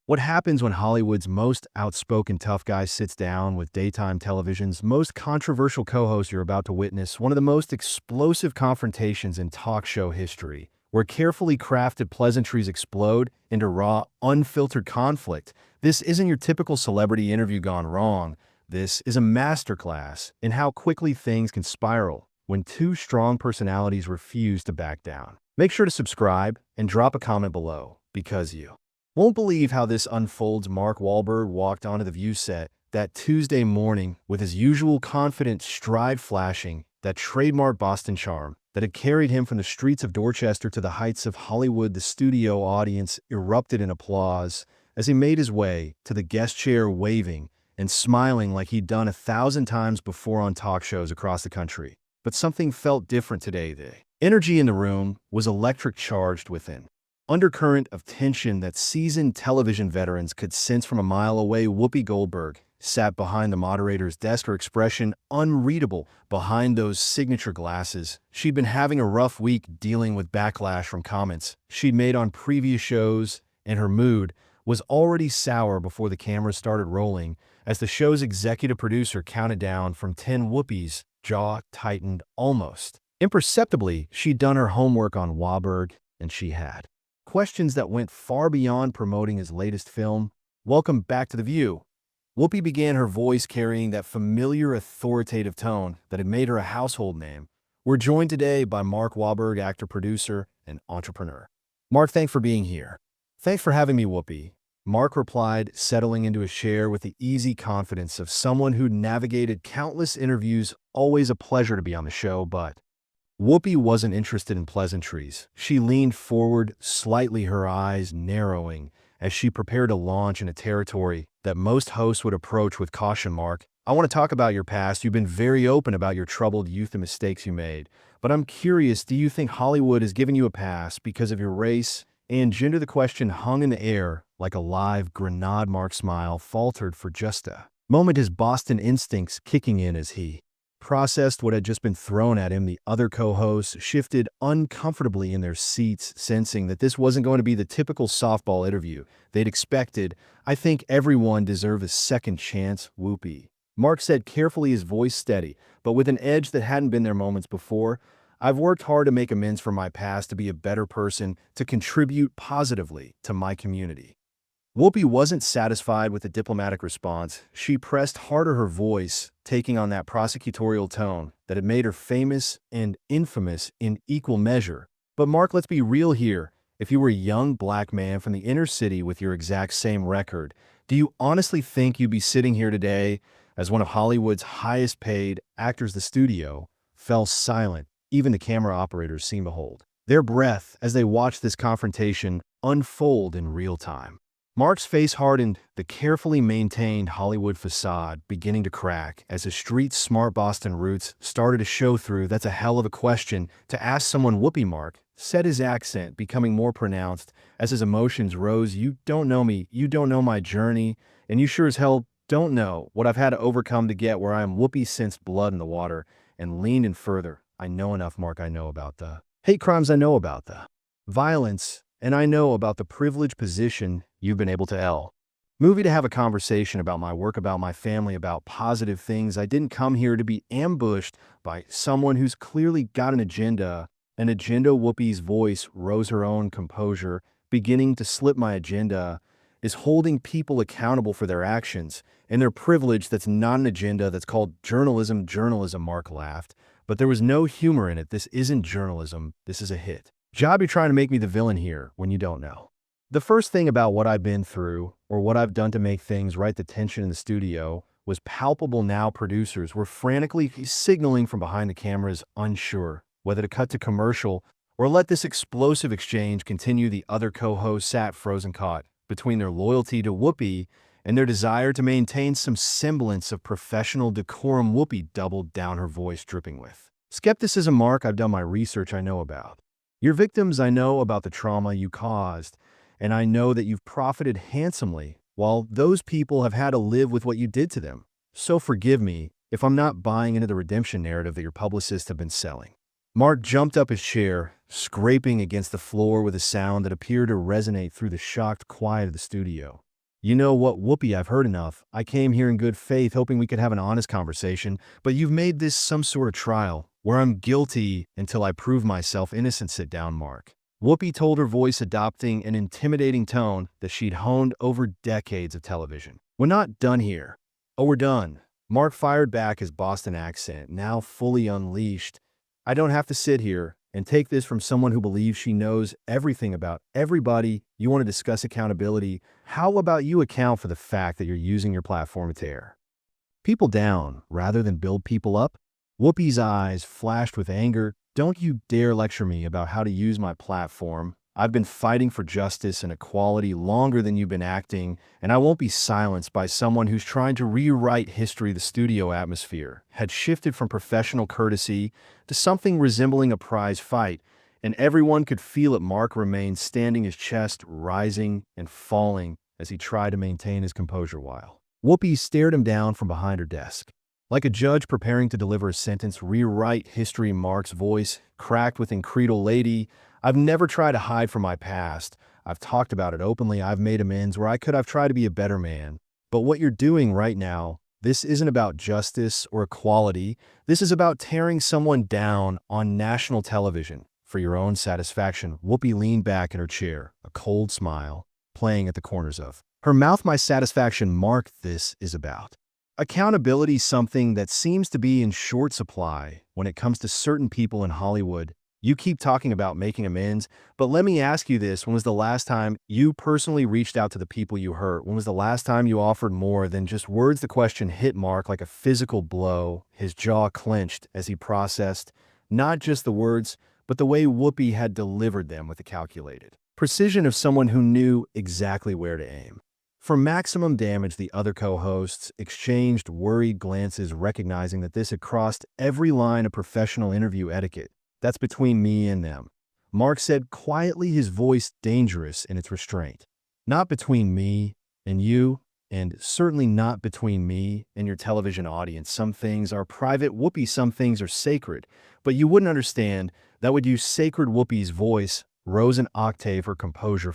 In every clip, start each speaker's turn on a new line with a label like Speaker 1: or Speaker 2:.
Speaker 1: What happens when Hollywood's most outspoken tough guy sits down with daytime television's most controversial co-host? You're about to witness one of the most explosive confrontations in talk show history, where carefully crafted pleasantries explode into raw, unfiltered conflict. This isn't your typical celebrity interview gone wrong. This is a masterclass in how quickly things can spiral when two strong personalities refuse to back down. Make sure to subscribe and drop a comment below, because you won't believe how this unfolds. Mark Wahlberg walked onto the View set that Tuesday morning with his usual confident stride, flashing that trademark Boston charm that had carried him from the streets of Dorchester to the heights of Hollywood. The studio audience erupted in applause as he made his way to the guest chair, waving and smiling like he'd done 1,000 times before on talk shows across the country. But something felt different today. The energy in the room was electric, charged with an undercurrent of tension that seasoned television veterans could sense from a mile away. Whoopi Goldberg sat behind the moderator's desk, her expression unreadable behind those signature glasses. She'd been having a rough week dealing with backlash from comments she'd made on previous shows, and her mood was already sour before the cameras started rolling. As the show's executive producer counted down from 10, Whoopi's jaw tightened almost imperceptibly. She'd done her homework on Wahlberg, and she had questions that went far beyond promoting his latest film. "Welcome back to The View." Whoopi began, her voice carrying that familiar authoritative tone that had made her a household name. "We're joined today by Mark Wahlberg, actor, producer, and entrepreneur." "Mark, thanks for being here." "Thanks for having me, Whoopi," Mark replied, settling into a chair with the easy confidence of someone who'd navigated countless interviews. "Always a pleasure to be on the show." But Whoopi wasn't interested in pleasantries. She leaned forward slightly, her eyes narrowing as she prepared to launch in a territory that most hosts would approach with caution. "Mark, I want to talk about your past. You've been very open about your troubled youth and mistakes you made. But I'm curious, do you think Hollywood has given you a pass because of your race and gender?" The question hung in the air like a live grenade. Mark's smile faltered for just a moment, his Boston instincts kicking in as he processed what had just been thrown at him. The other co-hosts shifted uncomfortably in their seats, sensing that this wasn't going to be the typical softball interview they'd expected. "I think everyone deserves a second chance, Whoopi," Mark said carefully, his voice steady, but with an edge that hadn't been there moments before. "I've worked hard to make amends for my past, to be a better person, to contribute positively to my community." Whoopi wasn't satisfied with the diplomatic response. She pressed harder, her voice taking on that prosecutorial tone that had made her famous and infamous in equal measure. "But Mark, let's be real here. If you were a young black man from the inner city with your exact same record, do you honestly think you'd be sitting here today as one of Hollywood's highest paid actors?" The studio fell silent. Even the camera operators seemed to hold their breath as they watched this confrontation unfold in real time. Mark's face hardened, the carefully maintained Hollywood facade beginning to crack as his street-smart Boston roots started to show through. "That's a hell of a question to ask someone, Whoopi," Mark said, his accent becoming more pronounced as his emotions rose. "You don't know me, you don't know my journey, and you sure as hell don't know what I've had to overcome to get where I am." Whoopi sensed blood in the water and leaned in further. "I know enough, Mark. I know about the hate crimes, I know about the violence, and I know about the privileged position you've been able to movie to have a conversation about my work, about my family, about positive things. I didn't come here to be ambushed by someone who's clearly got an agenda." "An agenda?" Whoopi's voice rose, her own composure beginning to slip. "My agenda is holding people accountable for their actions and their privilege. That's not an agenda. That's called journalism." "Journalism," Mark laughed, but there was no humor in it. "This isn't journalism. This is a hit job. You're trying to make me the villain here when you don't know the first thing about what I've been through or what I've done to make things right." The tension in the studio was palpable now. Producers were frantically signaling from behind the cameras, unsure whether to cut to commercial or let this explosive exchange continue. The other co-hosts sat frozen, caught between their loyalty to Whoopi and their desire to maintain some semblance of professional decorum. Whoopi doubled down, her voice dripping with skepticism. "Mark, I've done my research. I know about your victims. I know about the trauma you caused. And I know that you've profited handsomely while those people have had to live with what you did to them. So forgive me if I'm not buying into the redemption narrative that your publicists have been selling." Mark jumped up his chair, scraping against the floor with a sound that appeared to resonate through the shocked quiet of the studio. "You know what, Whoopi, I've heard enough. I came here in good faith, hoping we could have an honest conversation, but you've made this some sort of trial, where I'm guilty until I prove myself innocent. Sit down, Mark." Whoopi told, her voice adopting an intimidating tone that she'd honed over decades of television. "We're not done here." "Oh, we're done." Mark fired back, his Boston accent now fully unleashed. "I don't have to sit here and take this from someone who believes she knows everything about everybody. You want to discuss accountability? How about you account for the fact that you're using your platform to tear people down rather than build people up?" Whoopi's eyes flashed with anger. "Don't you dare lecture me about how to use my platform. I've been fighting for justice and equality longer than you've been acting, and I won't be silenced by someone who's trying to rewrite history." The studio atmosphere had shifted from professional courtesy to something resembling a prize fight, and everyone could feel it. Mark remained standing, his chest rising and falling as he tried to maintain his composure while Whoopi stared him down from behind her desk. Like a judge preparing to deliver a sentence, rewrite history, Mark's voice cracked with incredulity. "Lady, I've never tried to hide from my past. I've talked about it openly. I've made amends where I could. I've tried to be a better man. But what you're doing right now, this isn't about justice or equality. This is about tearing someone down on national television for your own satisfaction." Whoopi leaned back in her chair, a cold smile playing at the corners of her mouth. "My satisfaction, Mark, this is about accountability, something that seems to be in short supply when it comes to certain people in Hollywood. You keep talking about making amends, but let me ask you this. When was the last time you personally reached out to the people you hurt? When was the last time you offered more than just words?" The question hit Mark like a physical blow. His jaw clenched as he processed not just the words, but the way Whoopi had delivered them, with the calculated precision of someone who knew exactly where to aim for maximum damage. The other co-hosts exchanged worried glances, recognizing that this had crossed every line of professional interview etiquette. "That's between me and them," Mark said quietly, his voice dangerous in its restraint. "Not between me and you, and certainly not between me and your television audience. Some things are private, Whoopi, some things are sacred, but you wouldn't understand that would use sacred." Whoopi's voice rose an octave, her composure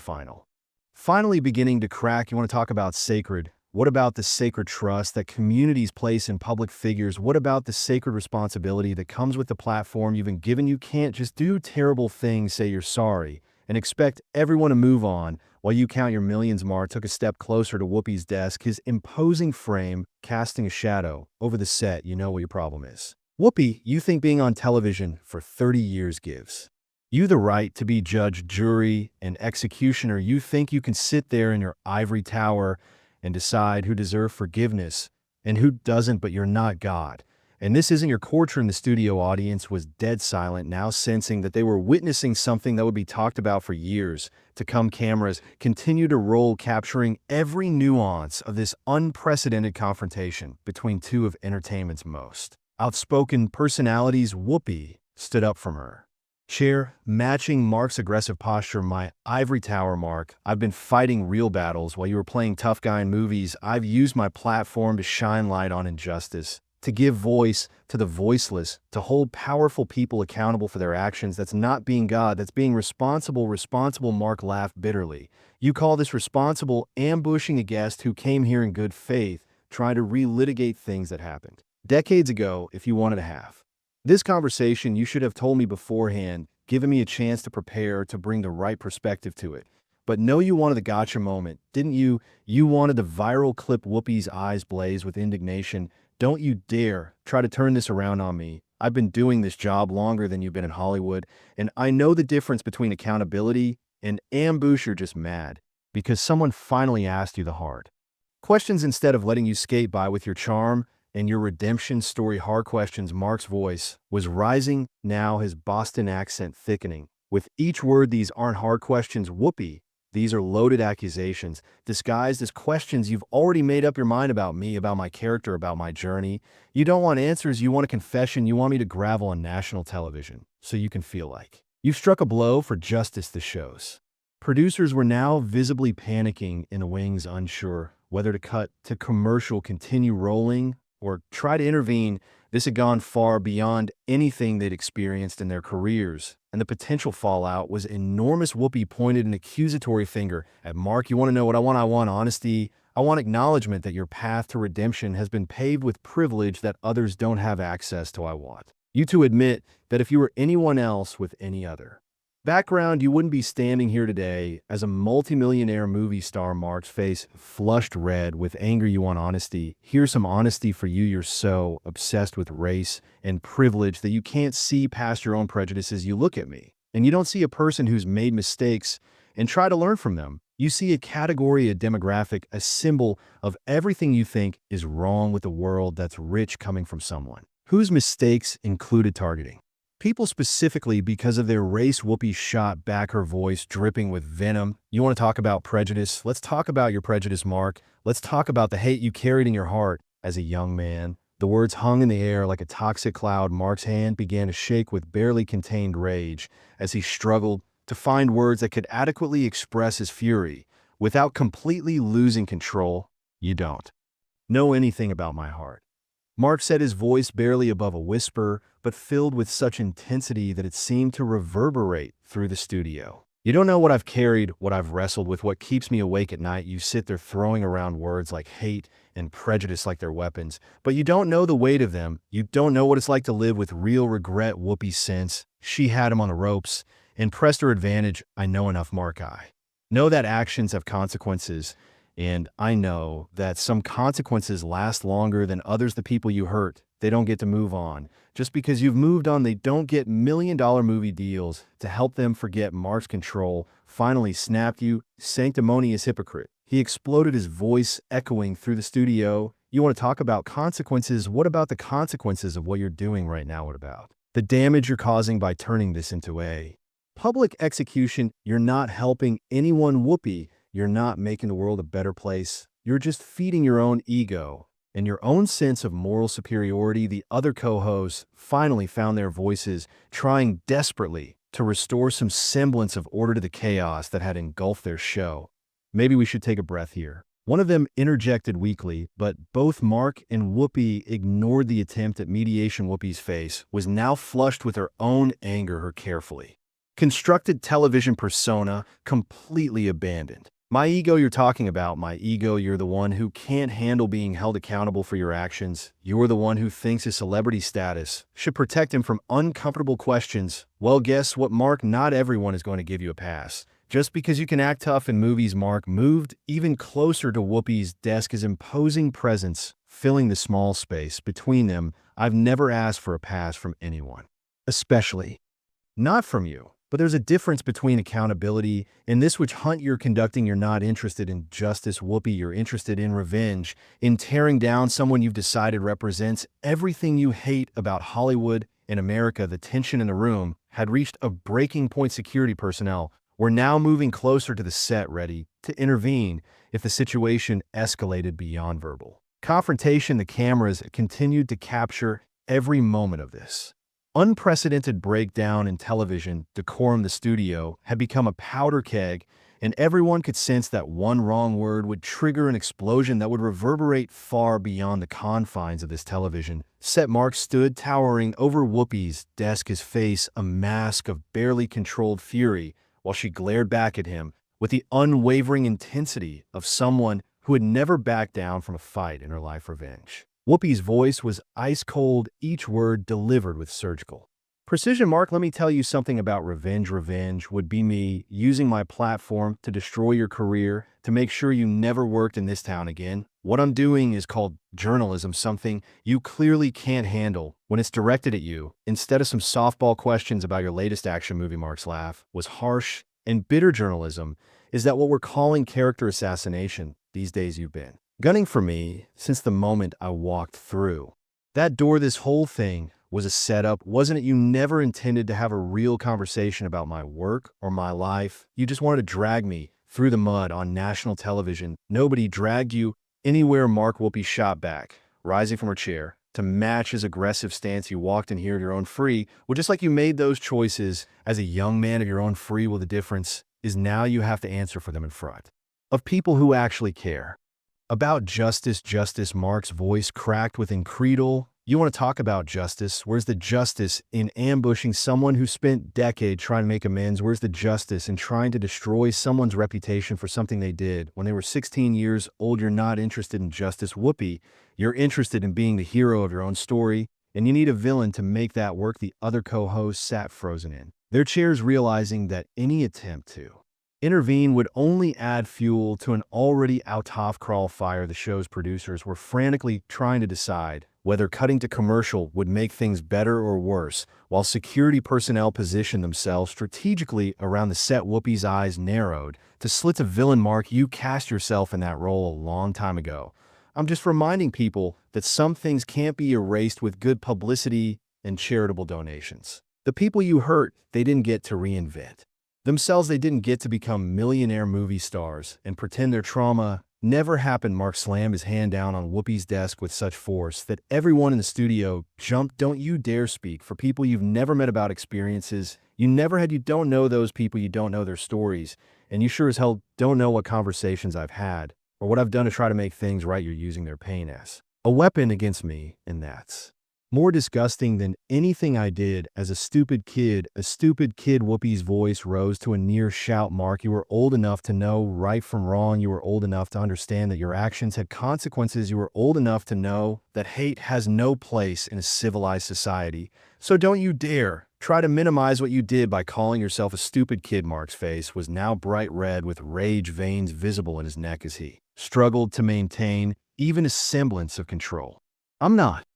Speaker 1: finally beginning to crack. "You want to talk about sacred? What about the sacred trust that communities place in public figures? What about the sacred responsibility that comes with the platform you've been given? You can't just do terrible things, say you're sorry, and expect everyone to move on while you count your millions." Mark took a step closer to Whoopi's desk, his imposing frame casting a shadow over the set. "You know what your problem is, Whoopi. You think being on television for 30 years gives you the right to be judge, jury, and executioner. You think you can sit there in your ivory tower and decide who deserves forgiveness and who doesn't, but you're not God. And this isn't your courtroom." The studio audience was dead silent, now sensing that they were witnessing something that would be talked about for years to come. Cameras continued to roll, capturing every nuance of this unprecedented confrontation between two of entertainment's most outspoken personalities. Whoopi stood up from her chair, matching Mark's aggressive posture. "My ivory tower, Mark. I've been fighting real battles while you were playing tough guy in movies. I've used my platform to shine light on injustice, to give voice to the voiceless, to hold powerful people accountable for their actions. That's not being God, that's being responsible." "Responsible?" Mark laughed bitterly. "You call this responsible? Ambushing a guest who came here in good faith, trying to relitigate things that happened decades ago. If you wanted to have this conversation, you should have told me beforehand, given me a chance to prepare, to bring the right perspective to it. But no, you wanted the gotcha moment, didn't you? You wanted the viral clip." Whoopi's eyes blazed with indignation. "Don't you dare try to turn this around on me. I've been doing this job longer than you've been in Hollywood, and I know the difference between accountability and ambush. You're just mad because someone finally asked you the hard questions instead of letting you skate by with your charm and your redemption story." "Hard questions." Mark's voice was rising now, his Boston accent thickening with each word. "These aren't hard questions, Whoopi. These are loaded accusations, disguised as questions. You've already made up your mind about me, about my character, about my journey. You don't want answers, you want a confession. You want me to gravel on national television so you can feel like you've struck a blow for justice." The show's producers were now visibly panicking in the wings, unsure whether to cut to commercial, continue rolling, or try to intervene. This had gone far beyond anything they'd experienced in their careers, and the potential fallout was enormous. Whoopi pointed an accusatory finger at Mark. "You want to know what I want? I want honesty. I want acknowledgement that your path to redemption has been paved with privilege that others don't have access to. I want you to admit that if you were anyone else with any other background, you wouldn't be standing here today as a multimillionaire movie star. Mark's face flushed red with anger. You want honesty? Here's some honesty for you. You're so obsessed with race and privilege that you can't see past your own prejudices. You look at me, and you don't see a person who's made mistakes and try to learn from them. You see a category, a demographic, a symbol of everything you think is wrong with the world that's rich coming from someone whose mistakes included targeting people specifically because of their race. Whoopi shot back, her voice dripping with venom. You want to talk about prejudice? Let's talk about your prejudice, Mark. Let's talk about the hate you carried in your heart as a young man. The words hung in the air like a toxic cloud. Mark's hand began to shake with barely contained rage as he struggled to find words that could adequately express his fury without completely losing control. You don't know anything about my heart, Mark said, his voice barely above a whisper, but filled with such intensity that it seemed to reverberate through the studio. You don't know what I've carried, what I've wrestled with, what keeps me awake at night. You sit there throwing around words like hate and prejudice like they're weapons, but you don't know the weight of them. You don't know what it's like to live with real regret. Whoopi sensed she had him on the ropes and pressed her advantage. I know enough, Mark. I know that actions have consequences, and I know that some consequences last longer than others. The people you hurt, they don't get to move on. Just because you've moved on, they don't get million-dollar movie deals to help them forget. Mark's control finally snapped. You sanctimonious hypocrite. He exploded, his voice echoing through the studio. You want to talk about consequences? What about the consequences of what you're doing right now? What about the damage you're causing by turning this into a public execution? You're not helping anyone, Whoopi. You're not making the world a better place. You're just feeding your own ego and your own sense of moral superiority. The other co-hosts finally found their voices, trying desperately to restore some semblance of order to the chaos that had engulfed their show. Maybe we should take a breath here, one of them interjected weakly, but both Mark and Whoopi ignored the attempt at mediation. Whoopi's face was now flushed with her own anger, her carefully constructed television persona completely abandoned. My ego you're talking about, my ego. You're the one who can't handle being held accountable for your actions. You're the one who thinks his celebrity status should protect him from uncomfortable questions. Well, guess what, Mark? Not everyone is going to give you a pass. Just because you can act tough in movies. Mark moved even closer to Whoopi's desk, his imposing presence filling the small space between them. I've never asked for a pass from anyone, especially not from you. But there's a difference between accountability and this witch hunt you're conducting. You're not interested in justice, Whoopi. You're interested in revenge, in tearing down someone you've decided represents everything you hate about Hollywood and America. The tension in the room had reached a breaking point. Security personnel were now moving closer to the set, ready to intervene if the situation escalated beyond verbal confrontation. The cameras continued to capture every moment of this unprecedented breakdown in television decorum. The studio had become a powder keg, and everyone could sense that one wrong word would trigger an explosion that would reverberate far beyond the confines of this television set. Mark stood towering over Whoopi's desk, his face a mask of barely controlled fury, while she glared back at him with the unwavering intensity of someone who had never backed down from a fight in her life. Revenge. Whoopi's voice was ice cold, each word delivered with surgical precision. Mark, let me tell you something about revenge. Revenge would be me using my platform to destroy your career, to make sure you never worked in this town again. What I'm doing is called journalism, something you clearly can't handle when it's directed at you. Instead of some softball questions about your latest action movie, Mark's laugh was harsh and bitter. Journalism, is that what we're calling character assassination these days? You've been gunning for me since the moment I walked through that door. This whole thing was a setup, wasn't it? You never intended to have a real conversation about my work or my life. You just wanted to drag me through the mud on national television. Nobody dragged you anywhere, Mark. Whoopi shot back, rising from her chair to match his aggressive stance. You walked in here of your own free. Well, just like you made those choices as a young man of your own free will, the difference is now you have to answer for them in front of people who actually care about justice. Justice. Mark's voice cracked with incredulity. You want to talk about justice? Where's the justice in ambushing someone who spent decades trying to make amends? Where's the justice in trying to destroy someone's reputation for something they did? When they were 16 years old, you're not interested in justice. Whoopi, you're interested in being the hero of your own story, and you need a villain to make that work. The other co-hosts sat frozen in their chairs, realizing that any attempt to intervene would only add fuel to an already out-of-crawl fire. The show's producers were frantically trying to decide whether cutting to commercial would make things better or worse, while security personnel positioned themselves strategically around the set. Whoopi's eyes narrowed to slits of villain. Mark, you cast yourself in that role a long time ago. I'm just reminding people that some things can't be erased with good publicity and charitable donations. The people you hurt, they didn't get to reinvent themselves. They didn't get to become millionaire movie stars and pretend their trauma never happened. Mark slammed his hand down on Whoopi's desk with such force that everyone in the studio jumped. Don't you dare speak for people you've never met about experiences you never had. You don't know those people, you don't know their stories, and you sure as hell don't know what conversations I've had or what I've done to try to make things right. You're using their pain as a weapon against me, and that's more disgusting than anything I did as a stupid kid. A stupid kid. Whoopi's voice rose to a near shout. Mark, you were old enough to know right from wrong. You were old enough to understand that your actions had consequences. You were old enough to know that hate has no place in a civilized society. So don't you dare try to minimize what you did by calling yourself a stupid kid. Mark's face was now bright red with rage, veins visible in his neck as he struggled to maintain even a semblance of control. I'm not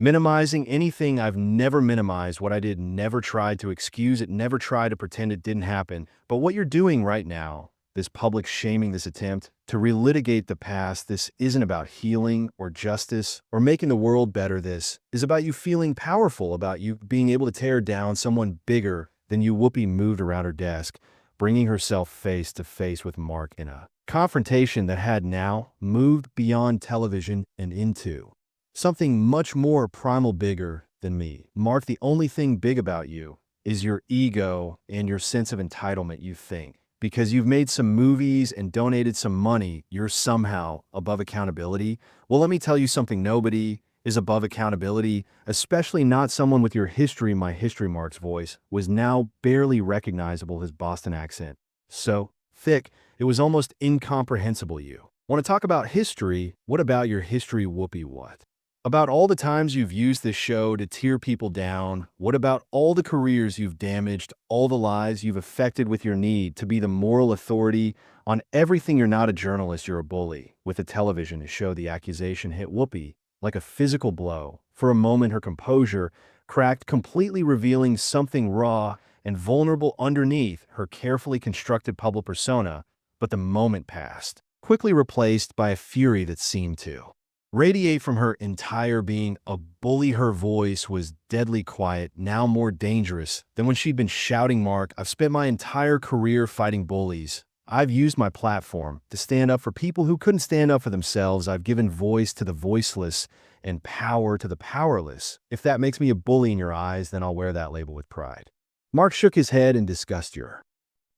Speaker 1: minimizing anything. I've never minimized what I did, never tried to excuse it, never tried to pretend it didn't happen. But what you're doing right now, this public shaming, this attempt to relitigate the past, this isn't about healing or justice or making the world better. This is about you feeling powerful, about you being able to tear down someone bigger than you. Whoopi moved around her desk, bringing herself face to face with Mark in a confrontation that had now moved beyond television and into something much more primal, bigger than me. Mark, the only thing big about you is your ego and your sense of entitlement. You think because you've made some movies and donated some money, you're somehow above accountability. Well, let me tell you something. Nobody is above accountability, especially not someone with your history. My history. Mark's voice was now barely recognizable, his Boston accent so thick it was almost incomprehensible. You want to talk about history? What about your history, Whoopi? What about all the times you've used this show to tear people down? What about all the careers you've damaged, all the lives you've affected with your need to be the moral authority on everything? You're not a journalist, you're a bully with a television show. The accusation hit Whoopi like a physical blow. For a moment, her composure cracked, completely revealing something raw and vulnerable underneath her carefully constructed public persona. But the moment passed, quickly replaced by a fury that seemed to radiate from her entire being. A bully. Her voice was deadly quiet, now more dangerous than when she'd been shouting. Mark, I've spent my entire career fighting bullies. I've used my platform to stand up for people who couldn't stand up for themselves. I've given voice to the voiceless and power to the powerless. If that makes me a bully in your eyes, then I'll wear that label with pride. Mark shook his head in disgust. You're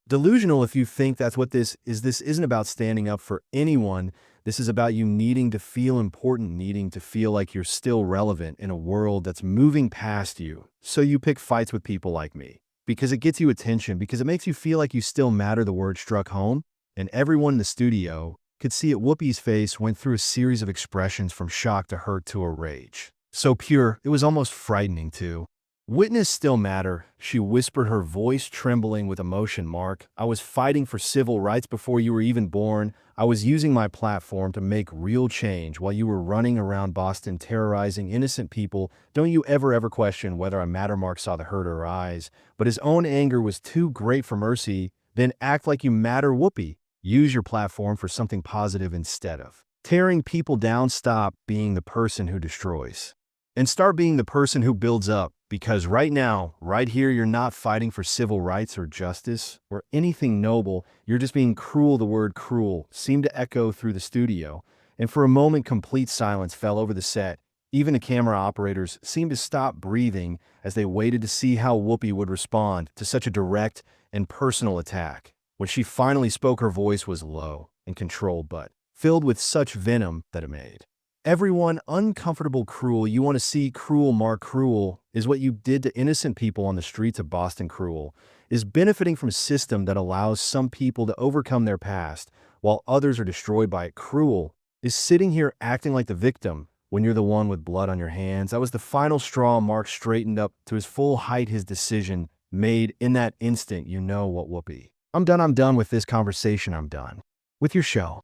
Speaker 1: delusional if you think that's what this is. This isn't about standing up for anyone. This is about you needing to feel important, needing to feel like you're still relevant in a world that's moving past you. So you pick fights with people like me because it gets you attention, because it makes you feel like you still matter. The word struck home, and everyone in the studio could see it. Whoopi's face went through a series of expressions, from shock to hurt to a rage so pure it was almost frightening to witness. Still matter, she whispered, her voice trembling with emotion. Mark, I was fighting for civil rights before you were even born. I was using my platform to make real change while you were running around Boston terrorizing innocent people. Don't you ever question whether I matter. Mark saw the hurt in her eyes, but his own anger was too great for mercy. Then act like you matter. Whoopi, use your platform for something positive instead of tearing people down. Stop being the person who destroys and start being the person who builds up. Because right now, right here, you're not fighting for civil rights or justice or anything noble. You're just being cruel. The word cruel seemed to echo through the studio, and for a moment, complete silence fell over the set. Even the camera operators seemed to stop breathing as they waited to see how Whoopi would respond to such a direct and personal attack. When she finally spoke, her voice was low and controlled, but filled with such venom that it made Everyone uncomfortable cruel. You want to see cruel Mark cruel is what you did to innocent people on the streets of Boston cruel, is benefiting from a system that allows some people to overcome their past while others are destroyed by it. Cruel is sitting here acting like the victim when you're the one with blood on your hands. That was the final straw. Mark straightened up to his full height, his decision made in that instant. You know what, Whoopi? I'm done with this conversation. I'm done with your show.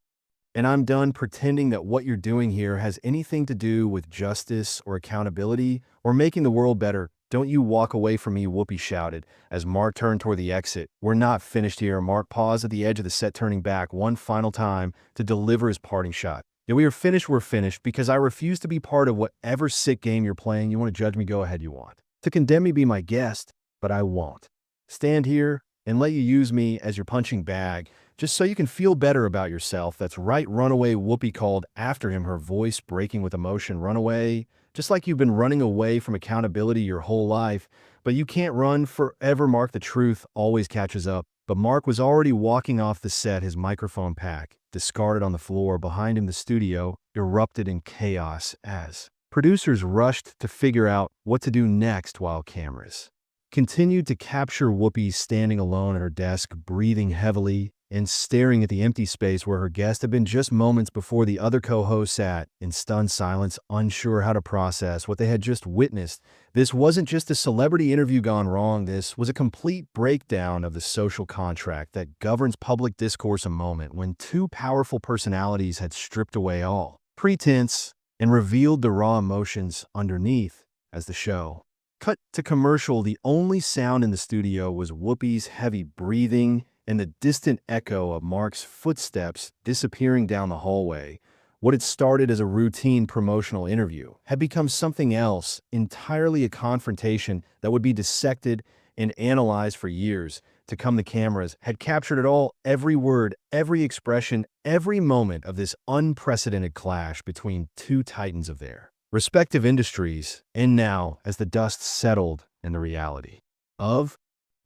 Speaker 1: And I'm done pretending that what you're doing here has anything to do with justice or accountability or making the world better. Don't you walk away from me, Whoopi shouted as Mark turned toward the exit. We're not finished here. Mark paused at the edge of the set, turning back one final time to deliver his parting shot. Yeah, we're finished because I refuse to be part of whatever sick game you're playing. You want to judge me? Go ahead, you want. To condemn me, be my guest, but I won't. Stand here and let you use me as your punching bag, just so you can feel better about yourself. That's right, runaway, Whoopi called after him, her voice breaking with emotion. Run away, just like you've been running away from accountability your whole life. But you can't run forever, Mark. The truth always catches up. But Mark was already walking off the set, his microphone pack discarded on the floor. Behind him, the studio erupted in chaos as producers rushed to figure out what to do next while cameras continued to capture Whoopi standing alone at her desk, breathing heavily and staring at the empty space where her guest had been just moments before. The other co-host sat in stunned silence, unsure how to process what they had just witnessed. This wasn't just a celebrity interview gone wrong. This was a complete breakdown of the social contract that governs public discourse, a moment when two powerful personalities had stripped away all pretense and revealed the raw emotions underneath. As the show cut to commercial, the only sound in the studio was Whoopi's heavy breathing and the distant echo of Mark's footsteps disappearing down the hallway. What had started as a routine promotional interview had become something else, entirely a confrontation that would be dissected and analyzed for years to come. The cameras had captured it all, every word, every expression, every moment of this unprecedented clash between two titans of their respective industries. And now, as the dust settled and the reality of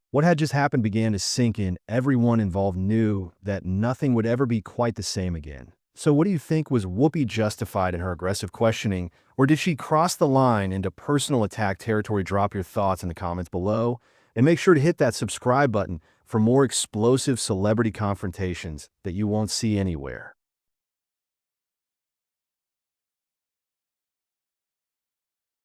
Speaker 1: what had just happened began to sink in, everyone involved knew that nothing would ever be quite the same again. So what do you think? Was Whoopi justified in her aggressive questioning, or did she cross the line into personal attack territory? Drop your thoughts in the comments below, and make sure to hit that subscribe button for more explosive celebrity confrontations that you won't see anywhere